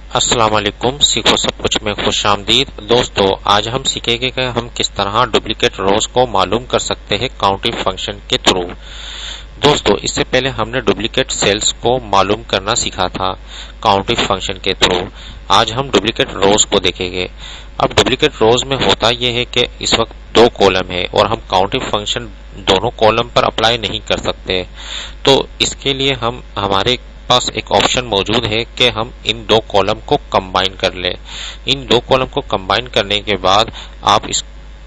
अस्सलाम वालेकुम। सीखो सब कुछ में खुशामदीद। दोस्तों, आज हम सीखेंगे कि हम किस तरह डुप्लीकेट रोज को मालूम कर सकते हैं काउंटिंग फंक्शन के थ्रू। दोस्तों, इससे पहले हमने डुप्लीकेट सेल्स को मालूम करना सीखा था काउंटिंग फंक्शन के थ्रू। आज हम डुप्लीकेट रोज को देखेंगे। अब डुप्लीकेट रोज में होता यह है कि इस वक्त दो कॉलम है और हम काउंटिंग फंक्शन दोनों कॉलम पर अप्लाई नहीं कर सकते। तो इसके लिए हमारे पास एक ऑप्शन मौजूद है कि हम इन दो कॉलम को कंबाइन कर लें। इन दो कॉलम को कंबाइन करने के बाद आप इस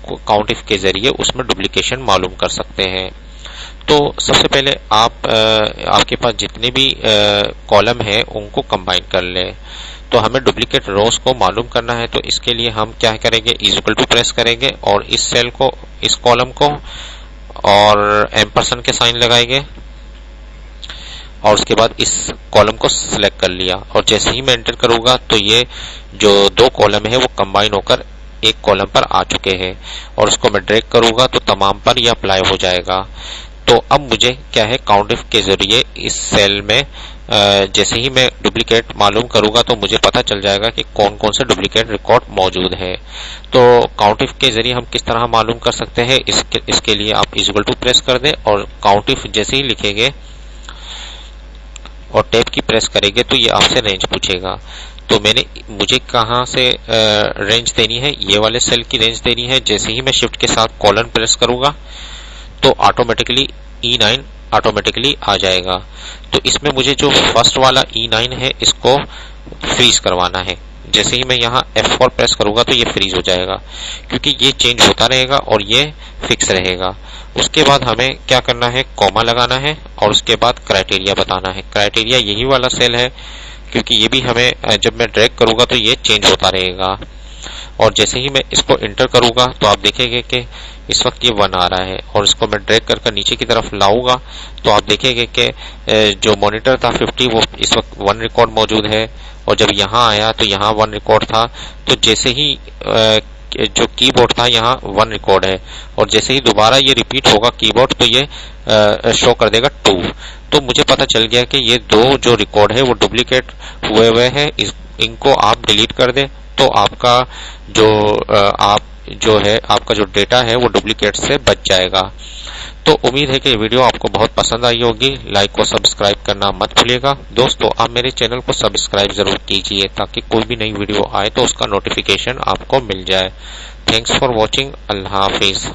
काउंट इफ के जरिए उसमें डुप्लीकेशन मालूम कर सकते हैं। तो सबसे पहले आपके पास जितने भी कॉलम है उनको कंबाइन कर लें। तो हमें डुप्लीकेट रोज को मालूम करना है, तो इसके लिए हम क्या करेंगे, इज इक्वल टू प्रेस करेंगे और इस सेल को, इस कॉलम को और एम्परसेंड के साइन लगाएंगे और उसके बाद इस कॉलम को सिलेक्ट कर लिया और जैसे ही मैं एंटर करूंगा तो ये जो दो कॉलम है वो कंबाइन होकर एक कॉलम पर आ चुके हैं और उसको मैं ड्रैग करूंगा तो तमाम पर ये अप्लाई हो जाएगा। तो अब मुझे क्या है, काउंट इफ के जरिए इस सेल में जैसे ही मैं डुप्लीकेट मालूम करूंगा तो मुझे पता चल जाएगा कि कौन कौन से डुप्लीकेट रिकॉर्ड मौजूद है। तो काउंट इफ के जरिए हम किस तरह मालूम कर सकते हैं, इसके लिए आप इज इक्वल टू प्रेस कर दें और काउंट इफ जैसे ही लिखेंगे और टैब की प्रेस करेंगे तो ये आपसे रेंज पूछेगा। तो मुझे कहां से रेंज देनी है, ये वाले सेल की रेंज देनी है। जैसे ही मैं शिफ्ट के साथ कॉलन प्रेस करूंगा तो ऑटोमेटिकली E9 ऑटोमेटिकली आ जाएगा। तो इसमें मुझे जो फर्स्ट वाला E9 है इसको फ्रीज करवाना है। जैसे ही मैं यहाँ F4 प्रेस करूंगा तो ये फ्रीज हो जाएगा, क्योंकि ये चेंज होता रहेगा और ये फिक्स रहेगा। उसके बाद हमें क्या करना है, कॉमा लगाना है और उसके बाद क्राइटेरिया बताना है। क्राइटेरिया यही वाला सेल है, क्योंकि ये भी हमें जब मैं ड्रैग करूंगा तो ये चेंज होता रहेगा। और जैसे ही मैं इसको इंटर करूंगा तो आप देखेंगे कि इस वक्त ये 1 आ रहा है और इसको मैं ड्रैग कर नीचे की तरफ लाऊंगा तो आप देखेंगे कि जो मॉनिटर था 50 वो इस वक्त 1 रिकॉर्ड मौजूद है और जब यहाँ आया तो यहाँ 1 रिकॉर्ड था। तो जैसे ही जो कीबोर्ड था यहाँ 1 रिकॉर्ड है और जैसे ही दोबारा ये रिपीट होगा कीबोर्ड तो ये शो कर देगा 2। तो मुझे पता चल गया कि ये दो जो रिकॉर्ड है वो डुप्लीकेट हुए हैं। इनको आप डिलीट कर दें तो आपका आपका जो डेटा है वो डुप्लीकेट से बच जाएगा। तो उम्मीद है कि ये वीडियो आपको बहुत पसंद आई होगी। लाइक और सब्सक्राइब करना मत भूलिएगा। दोस्तों, आप मेरे चैनल को सब्सक्राइब जरूर कीजिए ताकि कोई भी नई वीडियो आए तो उसका नोटिफिकेशन आपको मिल जाए। Thanks for watching. Allah Hafiz.